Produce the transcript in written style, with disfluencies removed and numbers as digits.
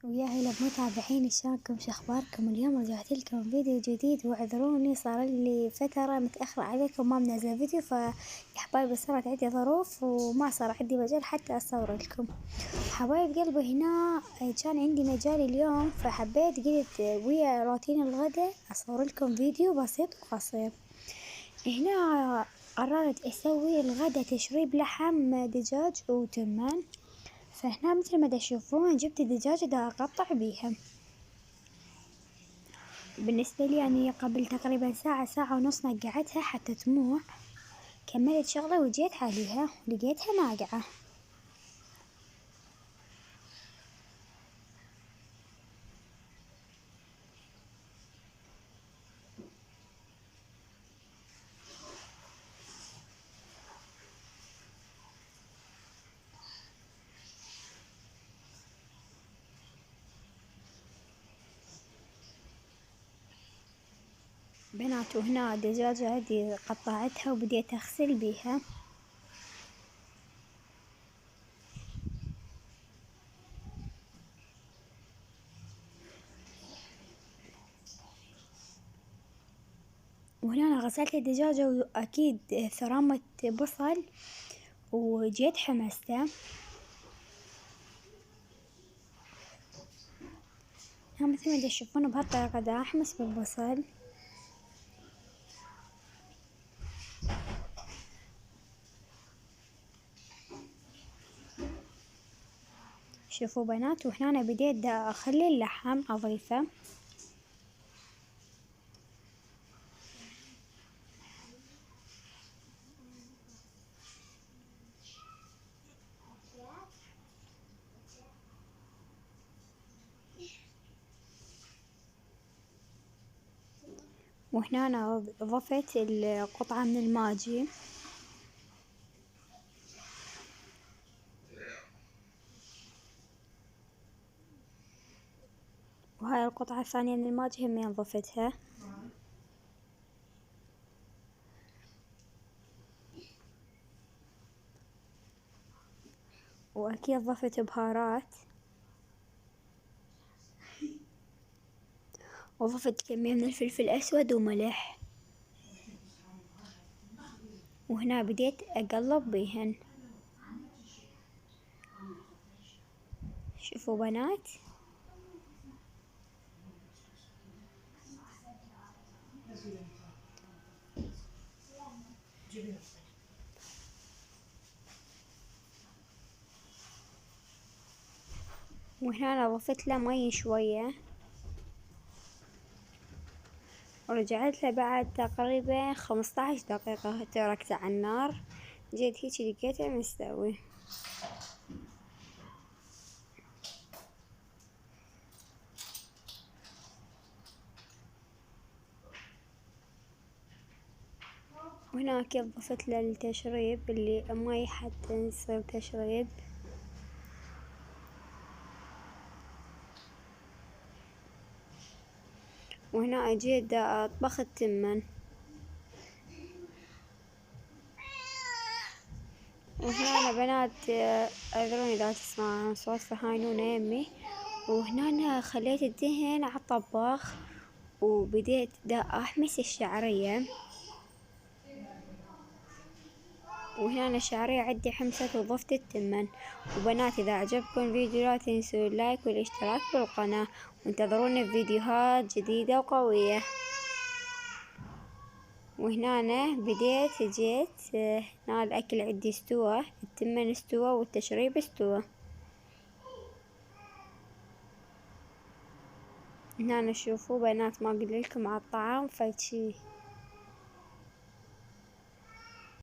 ويا هلا بمتابعيني، شلونكم؟ شخباركم؟ اليوم رجعت لكم فيديو جديد، واعذروني صار لي فترة متأخرة عليكم ما منزل فيديو، يا حبايبي صارت عندي ظروف وما صار عندي مجال حتى أصور لكم. حبايب قلبي، هنا كان عندي مجال اليوم فحبيت قلت ويا روتين الغداء أصور لكم فيديو بسيط وقصير. هنا قررت أسوي الغداء تشريب لحم دجاج وتمان. فهنا مثل ما تشوفون جبت الدجاجة دا أقطع بيها. بالنسبة لي يعني قبل تقريبا ساعة ونص نقعتها حتى تموع. كملت شغلة وجيت عليها لقيتها ناقعة. بنات، وهنا الدجاجة هذي قطعتها وبديت أغسل بيها. وهنا أنا غسلت الدجاجة وأكيد ثرمت بصل وجيت حمسته. ها مثل ما تشوفون بهالطريقة دا أحمس بالبصل. شوفوا بنات، وهنا أنا بديت دا أخلي اللحم أضيفه. وهنا أنا ضفت القطعة من الماجي. وهاي القطعة الثانية من الماجي همين ضفتها. وأكيد ضفت بهارات، وضفت كمية من الفلفل الأسود وملح. وهنا بديت أقلب بيهن. شوفوا بنات، وهنا أنا ضفت له مي شوية، ورجعت له بعد تقريبا 15 دقيقة تركته على النار. جيت هيجي لقيته مستوي. وهنا أكيد ضفت له التشريب اللي مي حتى يصير تشريب. وهنا أجيت أطبخ التمن. وهنا أنا بنات اعذروني إذا تسمعون صوت فهاينونة يمي. وهنا أنا خليت الدهن على الطباخ وبديت دا أحمس الشعرية. وهنا أنا الشعرية عندي حمست وضفت التمن. وبنات، إذا عجبكم الفيديو لا تنسوا اللايك والاشتراك بالقناة، وانتظرونا في فيديوهات جديدة وقوية. وهنا أنا جيت هنا الأكل عندي استوى، التمن استوى والتشريب استوى. هنا شوفوا بنات، ما أقول لكم على الطعام فشي.